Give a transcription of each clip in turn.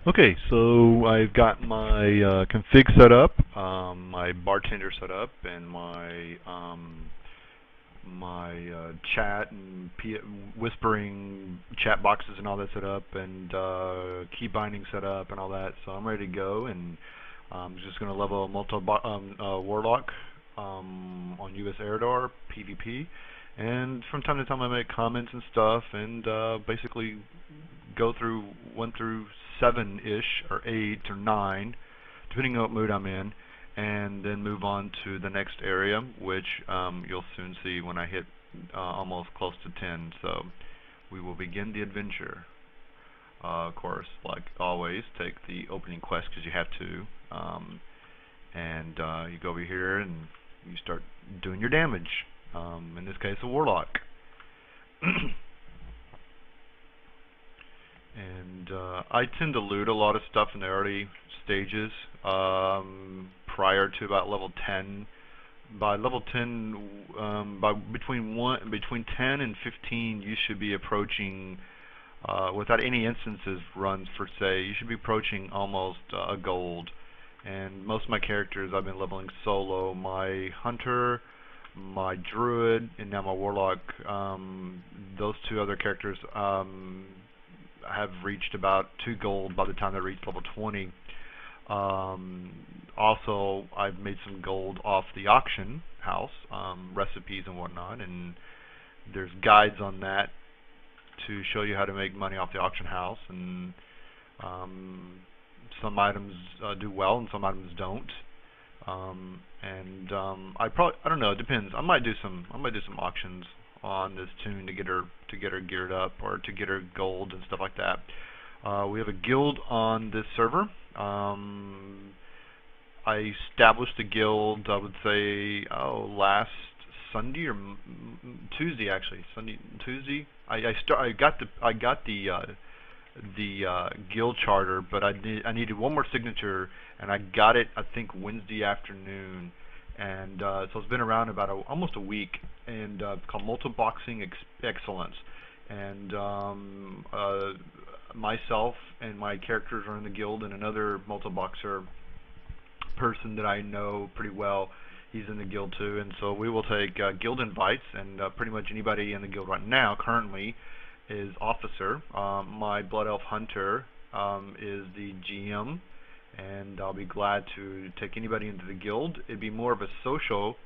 Okay, so I've got my config set up, my bartender set up, and my chat and whispering chat boxes and all that set up, and key binding set up and all that. So I'm ready to go, and I'm just going to level a warlock on US Eridar PvP, and from time to time I make comments and stuff, and basically go through 1 through 7-ish, or 8 or 9, depending on what mood I'm in, and then move on to the next area, which you'll soon see when I hit almost close to 10. So we will begin the adventure. Of course, like always, take the opening quest because you have to, and you go over here and you start doing your damage. In this case, a warlock. And I tend to loot a lot of stuff in the early stages prior to about level 10. By level 10, between 10 and 15, you should be approaching, without any instances runs per se, you should be approaching almost a gold. And most of my characters I've been leveling solo. My hunter, my druid, and now my warlock. Those two other characters have reached about 2 gold by the time they reach level 20. Also, I've made some gold off the auction house, recipes and whatnot, and there's guides on that to show you how to make money off the auction house. And some items do well and some items don't. I don't know, it depends. I might do some auctions on this tune to get her geared up, or to get her gold and stuff like that. We have a guild on this server. I established the guild, I would say, last Sunday or Tuesday, actually. Tuesday. I got the guild charter, but I needed one more signature, and I got it I think Wednesday afternoon. And so it's been around about almost a week, and it's called Multiboxing Excellence. And myself and my characters are in the guild, and another multiboxer person that I know pretty well, he's in the guild too. And so we will take guild invites, and pretty much anybody in the guild right now currently is officer. My blood elf hunter is the GM, and I'll be glad to take anybody into the guild. It'd be more of a social,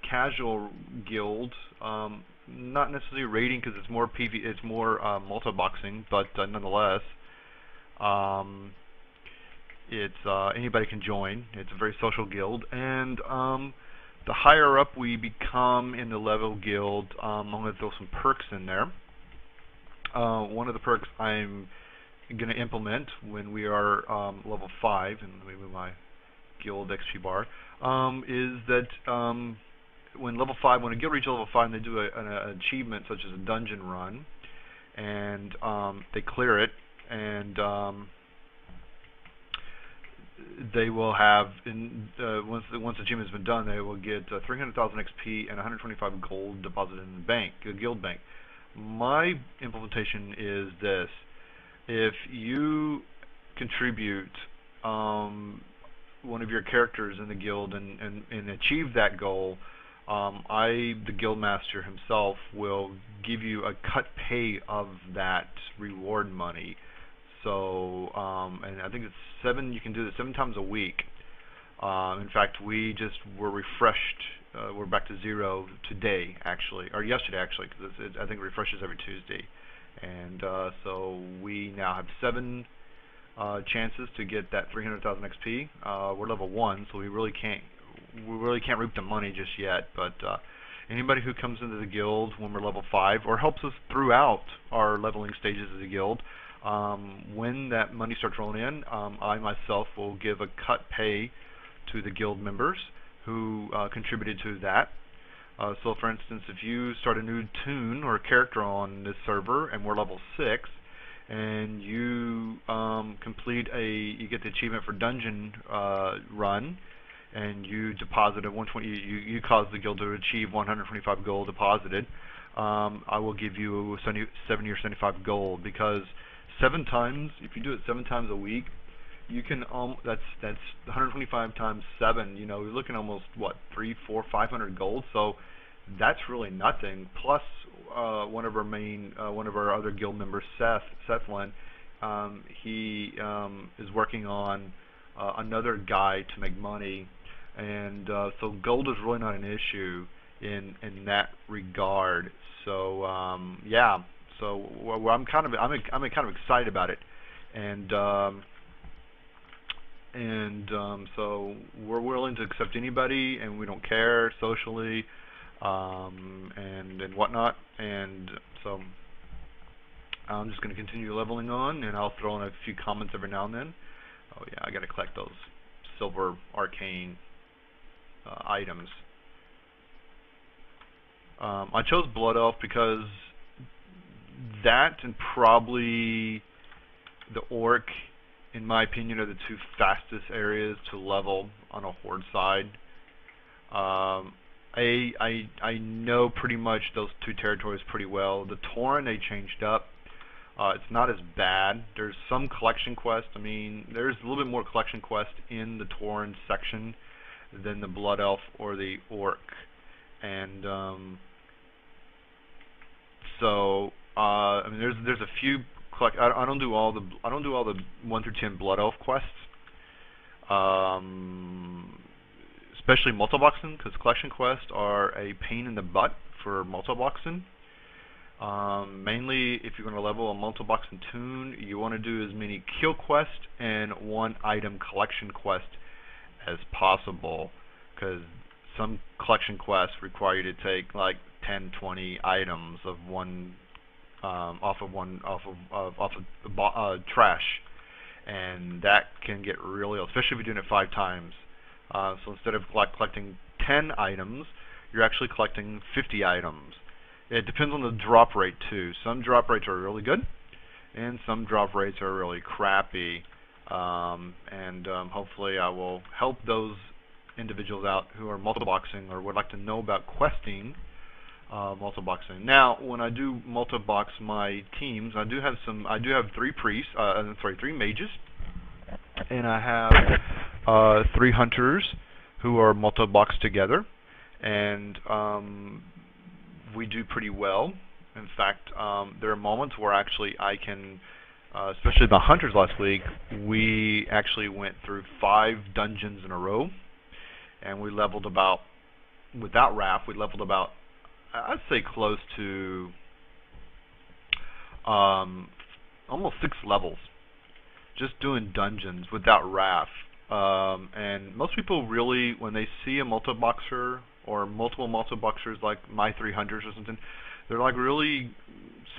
casual guild, not necessarily raiding because it's more it's more multi-boxing, but nonetheless, it's anybody can join. It's a very social guild, and the higher up we become in the level guild, I'm going to throw some perks in there. One of the perks I'm going to implement when we are level 5, and let me move my guild XP bar, is that when a guild reaches level 5, they do an achievement such as a dungeon run, and they clear it, and they will have, once the achievement has been done, they will get 300,000 XP and 125 gold deposited in the bank, the guild bank. My implementation is this: if you contribute one of your characters in the guild and achieve that goal, the guild master himself will give you a cut pay of that reward money. So, and I think it's 7. You can do this 7 times a week. In fact, we just were refreshed. We're back to 0 today, actually, or yesterday, actually, because I think it refreshes every Tuesday. And so we now have 7 chances to get that 300,000 XP. We're level 1, so we really can't reap the money just yet. But anybody who comes into the guild when we're level 5, or helps us throughout our leveling stages of the guild, when that money starts rolling in, I myself will give a cut pay to the guild members who contributed to that. So for instance, if you start a new toon or character on this server and we're level 6, and you you get the achievement for dungeon run, and you deposited 120, you caused the guild to achieve 125 gold deposited, I will give you 70 or 75 gold, because 7 times. If you do it 7 times a week, you can that's 125 times 7. You know, you're looking almost what 3, 4, 500 gold. So that's really nothing. Plus, one of our other guild members, Seth Lynn, he is working on another guide to make money, and so gold is really not an issue in that regard. So yeah, so I'm kind of excited about it, and so we're willing to accept anybody, and we don't care socially, and whatnot, and so I'm just going to continue leveling on, and I'll throw in a few comments every now and then. Oh yeah, I got to collect those silver arcane items. I chose Blood Elf because that and probably the Orc, in my opinion, are the 2 fastest areas to level on a Horde side. I know pretty much those 2 territories pretty well. The Tauren they changed up. It's not as bad. There's some collection quest. I mean, there's a little bit more collection quest in the Tauren section than the Blood Elf or the Orc, and so I mean, there's a few I don't do all the 1 through 10 Blood Elf quests, especially multi-boxing, because collection quests are a pain in the butt for multi-boxing. Mainly, if you're going to level a multi-boxing toon, you want to do as many kill quests and 1 item collection quest as possible, because some collection quests require you to take like 10, 20 items of off of trash, and that can get really, especially if you're doing it 5 times. So instead of collecting 10 items, you're actually collecting 50 items. It depends on the drop rate too. Some drop rates are really good, and some drop rates are really crappy. Hopefully I will help those individuals out who are multi-boxing or would like to know about questing multi-boxing. Now, when I do multi-box my teams, I do have 3 priests, 3 mages, and I have 3 hunters who are multi-boxed together, and we do pretty well. In fact, there are moments where actually I can, especially the hunters last week, we actually went through 5 dungeons in a row, and we leveled about, without Wrath, we leveled about, I'd say close to almost 6 levels, just doing dungeons without Wrath. And most people really, when they see a multi-boxer or multiple multi-boxers like my 3 hunters or something, they're like really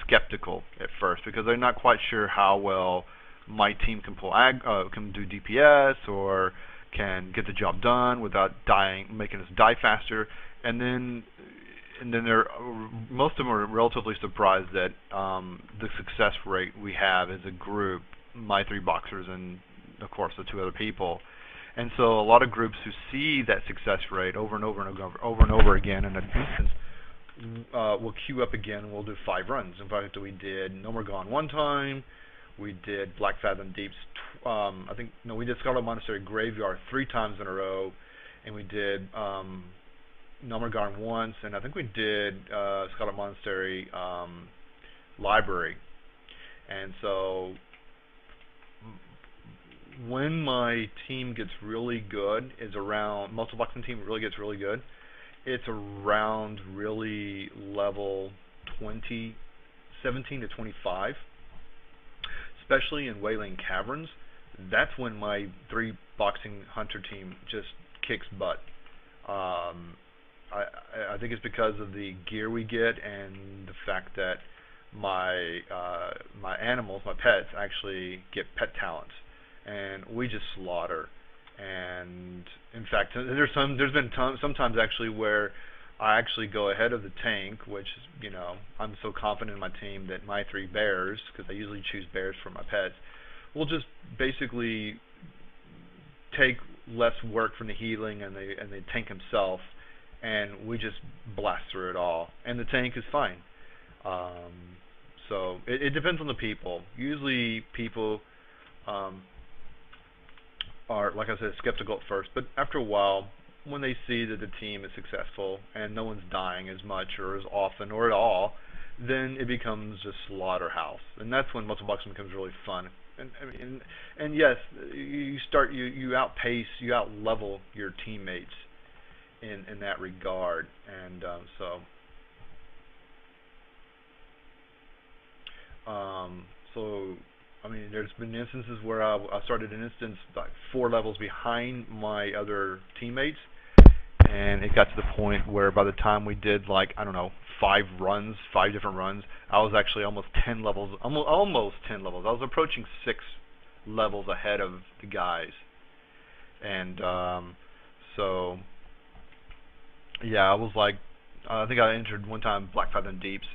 skeptical at first because they're not quite sure how well my team can can do DPS or can get the job done without making us die faster. And then most of them are relatively surprised that the success rate we have as a group, my 3 boxers and of course the 2 other people. And so a lot of groups who see that success rate over and over again in an instance will queue up again and we'll do 5 runs. In fact, we did Gnomeregan 1 time, we did Black Fathom Deeps, we did Scarlet Monastery Graveyard 3 times in a row, and we did Gnomeregan once, and I think we did Scarlet Monastery Library. And so when my team gets really good, multi-boxing team really gets really good, it's around really level 17 to 25, especially in Wailing Caverns. That's when my 3 boxing hunter team just kicks butt. I think it's because of the gear we get and the fact that my animals, my pets, actually get pet talents, and we just slaughter. And in fact, there's been sometimes actually where I actually go ahead of the tank, which is, I'm so confident in my team that my 3 bears, because I usually choose bears for my pets, will just basically take less work from the healing and the tank himself, and we just blast through it all, and the tank is fine. So it depends on the people. Usually people um, are, like I said, skeptical at first, but after a while, when they see that the team is successful and no one's dying as much or as often or at all, then it becomes a slaughterhouse, and that's when muscle boxing becomes really fun. And I mean, and yes, you outpace, you out level your teammates in that regard, and so I mean, there's been instances where I started an instance like 4 levels behind my other teammates, and it got to the point where by the time we did, like, I don't know, 5 different runs, I was actually almost 10 levels, almost 10 levels. I was approaching 6 levels ahead of the guys, and so yeah, I was like, I think I entered one time Black Fathom Deeps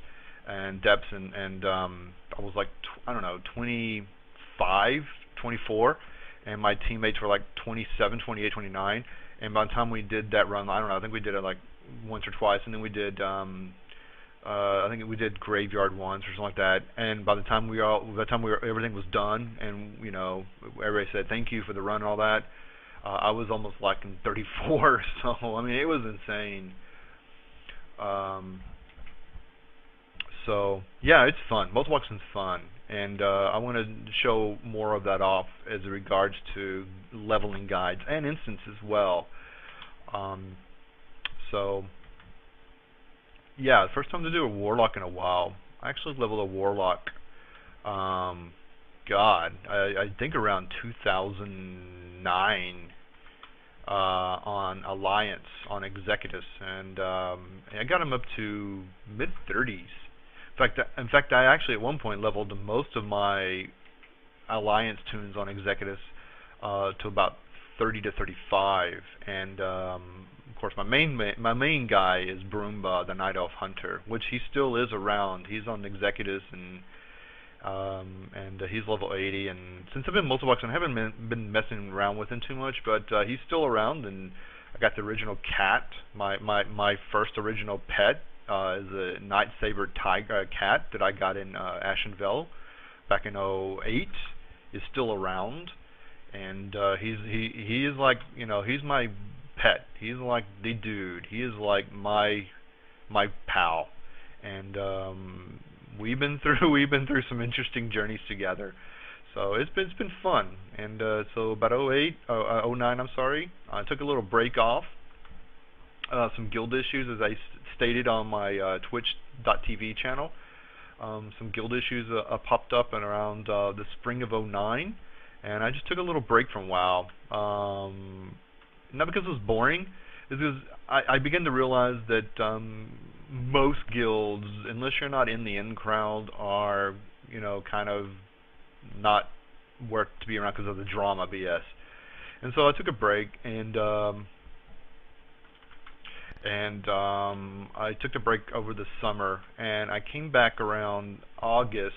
and Depths, and I was like, I don't know, 25, 24, and my teammates were like 27, 28, 29. And by the time we did that run, I don't know, I think we did it like once or twice, and then we did, I think we did Graveyard once or something like that. And by the time everything was done, and everybody said thank you for the run and all that, I was almost like in 34. So I mean, it was insane. Um, so yeah, it's fun. Muscle boxing's fun, and I want to show more of that off as regards to leveling guides and instance as well. Um, so yeah, first time to do a warlock in a while. I actually leveled a warlock. Um, God, I think around 2009 on Alliance on Executus, and I got him up to mid 30s. In fact, I actually at one point leveled most of my Alliance tunes on Executus to about 30 to 35, and of course my main guy is Broomba, the Night Elf Hunter, which he still is around. He's on Executus, and he's level 80. And since I've been multi-boxing, I haven't been messing around with him too much, but he's still around. And I got the original cat, my first original pet. Is a Night Saber tiger cat that I got in Ashenvale back in '08. Is still around, and he is like, he's my pet. He's like the dude. He is like my pal, and we've been through some interesting journeys together. So it's been fun. And so about '09, I'm sorry, I took a little break off. Some guild issues, as I stated on my Twitch.tv channel. Some guild issues popped up in around the spring of '09, and I just took a little break from WoW. Not because it was boring, it's because I began to realize that most guilds, unless you're not in the in crowd, are kind of not worth to be around because of the drama BS. And so I took a break, and I took a break over the summer, and I came back around August,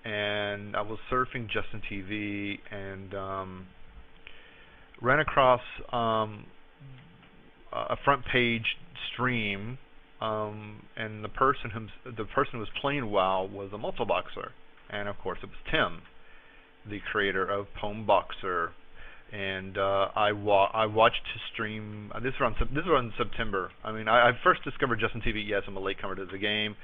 and I was surfing Justin TV, and ran across a front page stream, and the person who was playing WoW was a multi boxer, and of course it was Tim, the creator of Poem Boxer. And I watched his stream. This was around September. I mean, I first discovered Justin TV. Yes, I'm a latecomer to the game.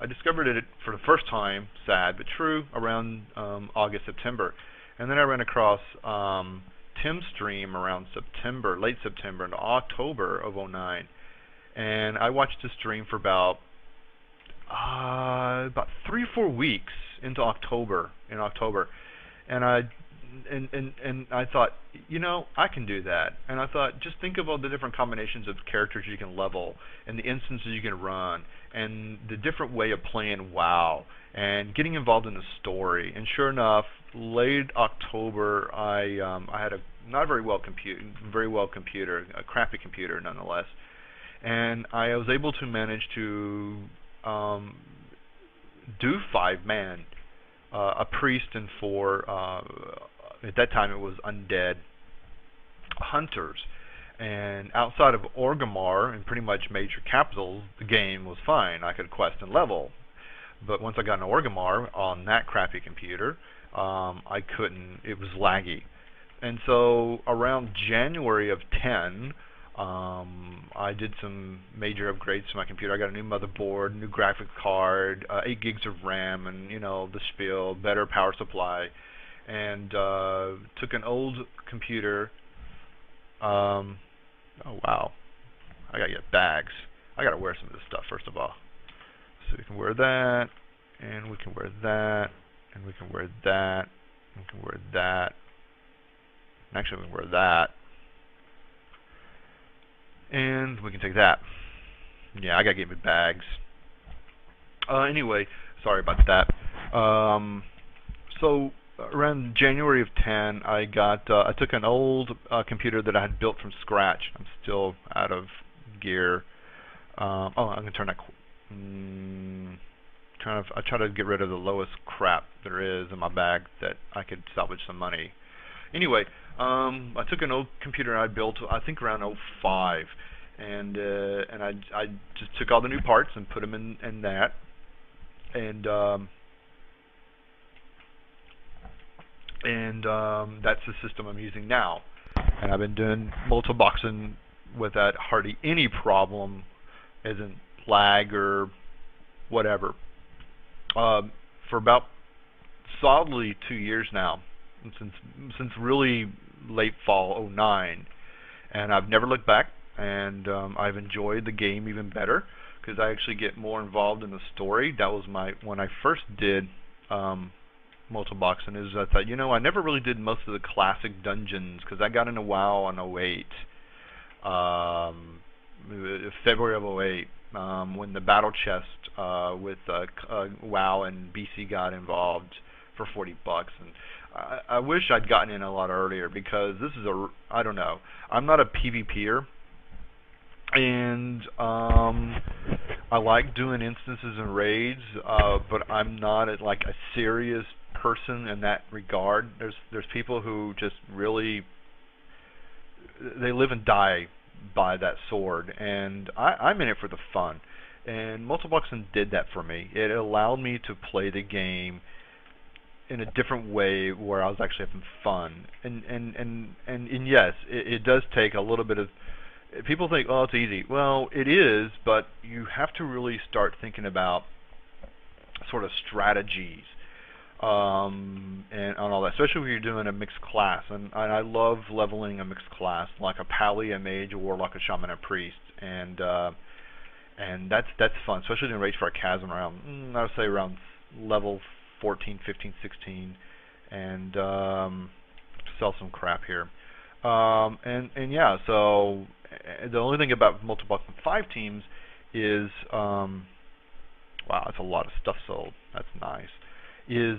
I discovered it for the first time, sad but true, around August, September, and then I ran across Tim's stream around September, late September into October of '09, and I watched his stream for about 3 or 4 weeks into October. And I thought, I can do that. And I thought, just think of all the different combinations of characters you can level, and the instances you can run, and the different way of playing WoW, and getting involved in the story. And sure enough, late October, I had a not very well computer, a crappy computer nonetheless, and I was able to manage to do 5-man, a priest and 4. At that time it was undead hunters, and outside of Orgrimmar and pretty much major capitals, the game was fine. I could quest and level, But once I got an Orgrimmar on that crappy computer, I couldn't. It was laggy. And so around January of 10, I did some major upgrades to my computer. I got a new motherboard, new graphics card, 8 gigs of RAM, and the spiel, better power supply, and took an old computer. Oh wow, I gotta get bags. I gotta wear some of this stuff first of all. So we can wear that, and we can wear that, and we can wear that, and we can wear that. Actually, we can wear that. And we can take that. Yeah, I gotta get me bags. Anyway, sorry about that. So around January of 10, I took an old computer that I had built from scratch. I'm still out of gear. I'm gonna turn that. I try to get rid of the lowest crap there is in my bag that I could salvage some money. Anyway, I took an old computer I built, I think around '05, and I just took all the new parts and put them in that, and that's the system I'm using now. And I've been doing multi-boxing without hardly any problem, isn't lag or whatever, for about solidly 2 years now. Since really late fall '09, and I've never looked back, and I've enjoyed the game even better because I actually get more involved in the story. That was when I first did multi-boxing, is I thought, I never really did most of the classic dungeons because I got into WoW in '08, February of '08, when the battle chest with WoW and BC got involved for $40, and I wish I'd gotten in a lot earlier because this is I don't know. I'm not a PvPer, and I like doing instances and raids, but I'm not like a serious person in that regard. There's people who just really they live and die by that sword, and I'm in it for the fun. And multi-boxing did that for me. It allowed me to play the game in a different way where I was actually having fun. And yes, it does take a little bit of. People think, oh, it's easy. Well, it is, but you have to really start thinking about sort of strategies and on all that, especially when you're doing a mixed class. And I love leveling a mixed class, like a Pally, a Mage, a Warlock, a Shaman, a Priest, and that's fun, especially in Rage for a Chasm around, I would say around level 14, 15, 16, and sell some crap here. And yeah, so the only thing about multi-boxing 5 teams is, wow, that's a lot of stuff sold. That's nice. You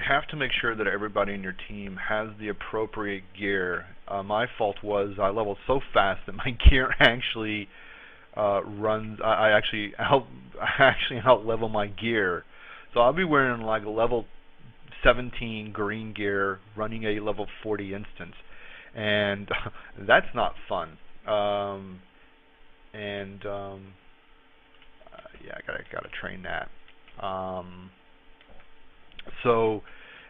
have to make sure that everybody in your team has the appropriate gear. My fault was I leveled so fast that my gear actually runs. I actually out level my gear. So I'll be wearing like a level 17 green gear, running a level 40 instance, and that's not fun. Yeah, I gotta train that. So,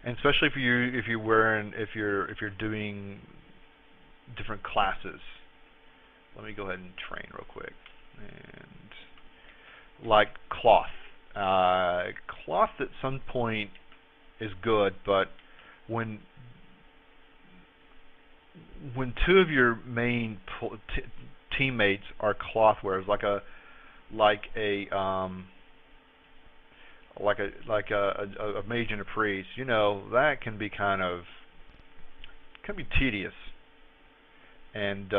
and especially if you're doing different classes. Let me go ahead and train real quick. And like cloth, cloth at some point is good, but when two of your main teammates are cloth wearers, like a mage and a priest, that can be tedious. And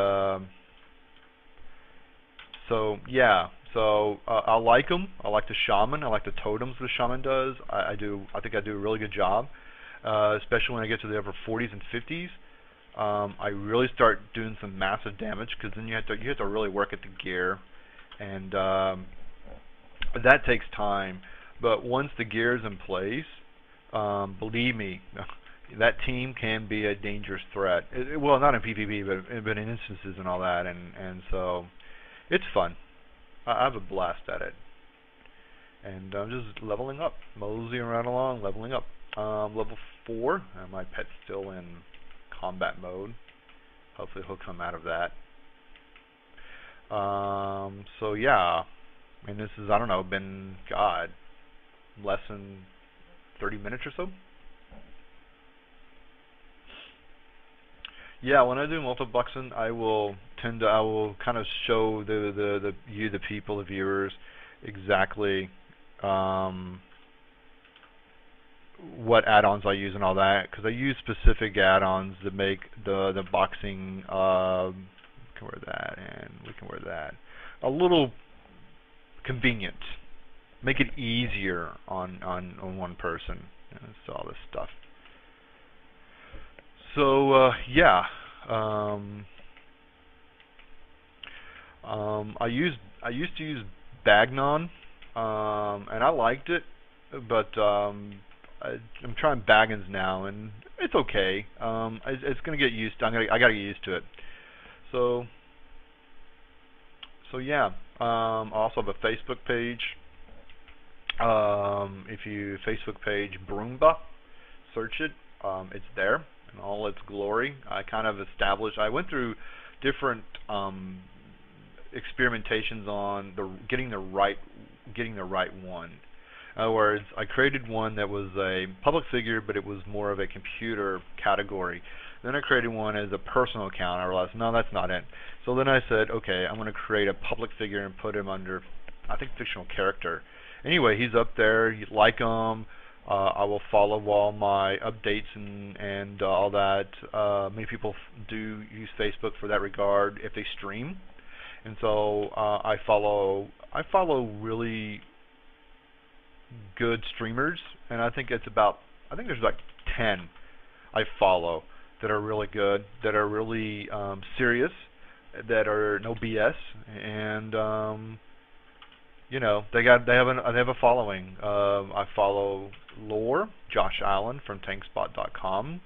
so yeah, I like them. I like the shaman. I like the totems the shaman does. I think I do a really good job, especially when I get to the upper 40s and 50s. I really start doing some massive damage because then you have to really work at the gear, and that takes time. But once the gear is in place, believe me, that team can be a dangerous threat. Well, not in PvP, but in instances and all that, and so it's fun. I have a blast at it, and I'm just leveling up, moseying around along, leveling up. Level 4, my pet's still in combat mode. Hopefully he'll come out of that. So yeah, I mean, this is, I don't know, been, God, less than 30 minutes or so. Yeah, when I do multiplexing, I will kind of show the people, the viewers, exactly what add-ons I use and all that, because I use specific add-ons that make the boxing, we can wear that, and we can wear that, a little convenient, make it easier on one person, so all this stuff. So yeah, I used to use Bagnon, and I liked it, but I'm trying Baggins now, and it's okay. It's gonna get used to. I gotta get used to it. So yeah. I also have a Facebook page. If you Facebook page Broomba, search it. It's there in all its glory. I kind of established. I went through different experimentations on getting the right one. In other words, I created one that was a public figure, but it was more of a computer category. Then I created one as a personal account. I realized, no, that's not it. So then I said, okay, I'm going to create a public figure and put him under, I think, fictional character. Anyway, he's up there. You like him. I will follow all my updates and all that. Many people do use Facebook for that regard if they stream. And so I follow really good streamers, and I think there's about 10 I follow that are really good, that are really serious, that are no BS, and you know, they have a following. I follow Lore, Josh Allen from Tankspot.com,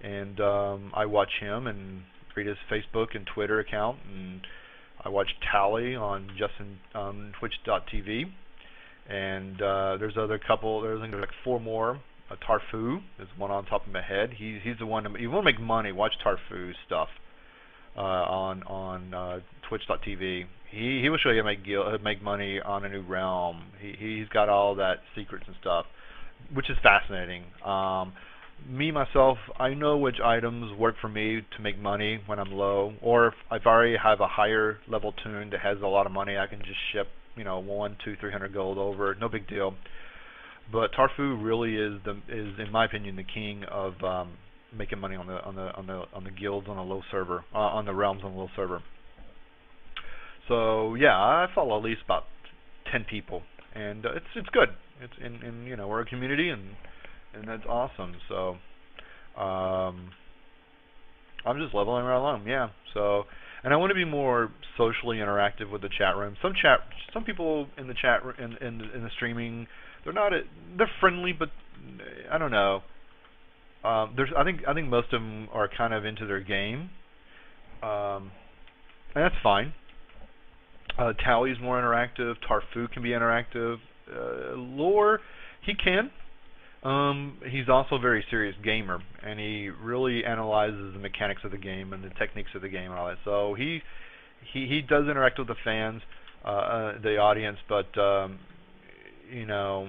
and I watch him and read his Facebook and Twitter account, and I watch Tally on Twitch.tv. And there's like 4 more. Tarfu is one on top of my head. He's the one. You want to make money? Watch Tarfu's stuff on Twitch.tv. He will show you how to make money on a new realm. He's got all that secrets and stuff, which is fascinating. Me myself, I know which items work for me to make money when I'm low, or if I already have a higher level tune that has a lot of money, I can just ship, you know, 100, 200, 300 gold over, no big deal. But Tarfu really is in my opinion the king of making money on the guilds on a low server, on the realms on a low server. So yeah, I follow at least about 10 people, and it's good. It's in you know, we're a community, and that's awesome. So I'm just leveling right along, yeah. So, and I want to be more socially interactive with the chat room. Some people in the chat in the streaming, they're friendly, but I don't know. I think most of them are kind of into their game, and that's fine. Tally's more interactive. Tarfu can be interactive. Lore, he can. He's also a very serious gamer, and he really analyzes the mechanics of the game and the techniques of the game and all that. So he does interact with the fans, the audience, but you know,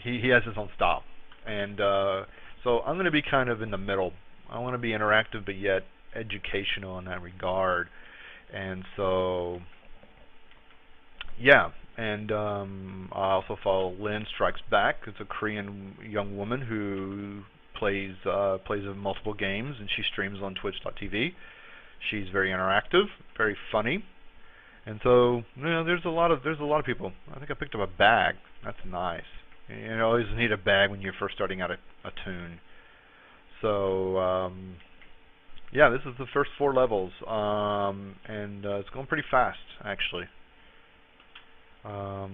he has his own style, and so I'm going to be kind of in the middle. I want to be interactive, but yet educational in that regard, and so yeah. And I also follow Lynn Strikes Back. It's a Korean young woman who plays in multiple games, and she streams on Twitch.tv. She's very interactive, very funny, and so you know, there's a lot of people. I think I picked up a bag. That's nice. You always need a bag when you're first starting out a tune. So yeah, this is the first 4 levels, and it's going pretty fast actually.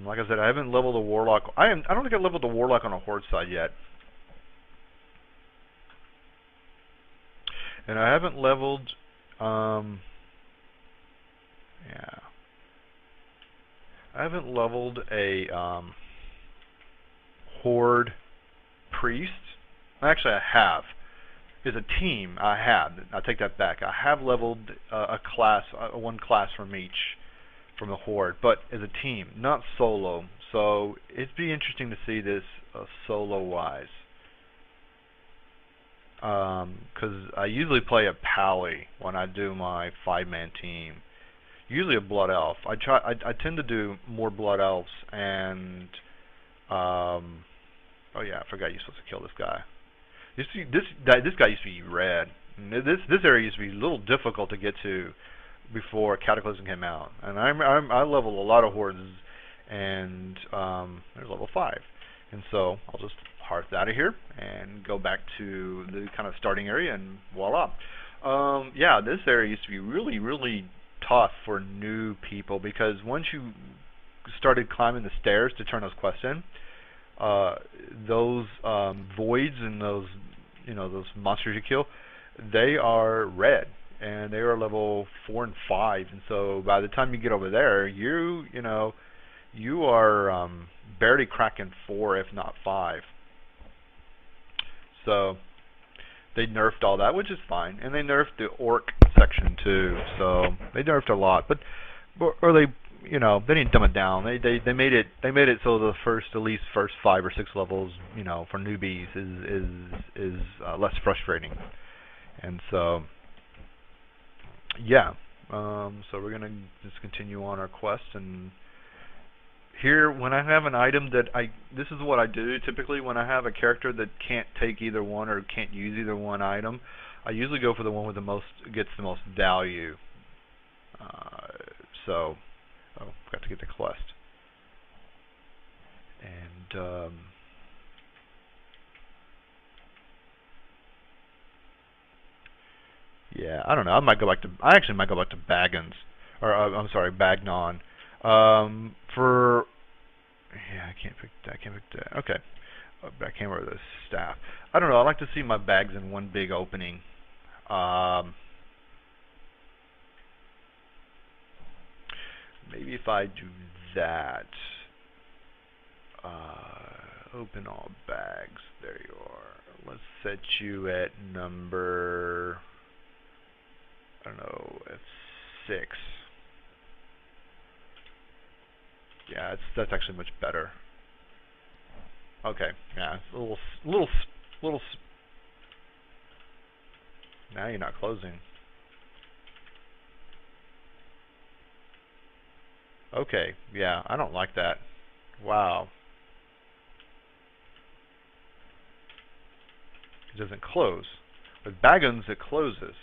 Like I said, I haven't leveled the Warlock. I don't think I leveled the Warlock on a Horde side yet. And I haven't leveled, yeah, I haven't leveled a horde priest. Actually, I have. As a team, I have. I take that back. I have leveled a class, one class from each, from the horde, but as a team, not solo. So it'd be interesting to see this solo-wise, because I usually play a pally when I do my 5-man team. Usually a blood elf. I tend to do more blood elves and oh yeah, I forgot you're supposed to kill this guy. This guy used to be red. And this area used to be a little difficult to get to before Cataclysm came out. And I leveled a lot of hordes, and there's level 5. And so I'll just hearth out of here and go back to the kind of starting area, and voila. Yeah, this area used to be really, really tough for new people, because once you started climbing the stairs to turn those quests in, those voids and those, those monsters you kill, they are red, and they are level 4 and 5, and so by the time you get over there, you are barely cracking 4, if not 5. So they nerfed all that, which is fine, and they nerfed the orc section too. So they nerfed a lot, but they didn't dumb it down. They made it so the at least first 5 or 6 levels, for newbies is less frustrating. And so yeah, so we're gonna just continue on our quest. And here, when I have an item this is what I do typically when I have a character that can't take either one or can't use either one item. I usually go for the one with gets the most value. So, got to get the quest. And yeah, I don't know. I actually might go back to Baggins, or I'm sorry, Bagnon. Yeah, I can't pick that. Okay, I can't remember the staff. I don't know. I like to see my bags in one big opening. Maybe if I do that, open all bags. There you are. Let's set you at number, I don't know, F6. Yeah, that's actually much better. Okay, yeah, it's a little. Now you're not closing. Okay, yeah, I don't like that. Wow. It doesn't close. With Baggins, it closes.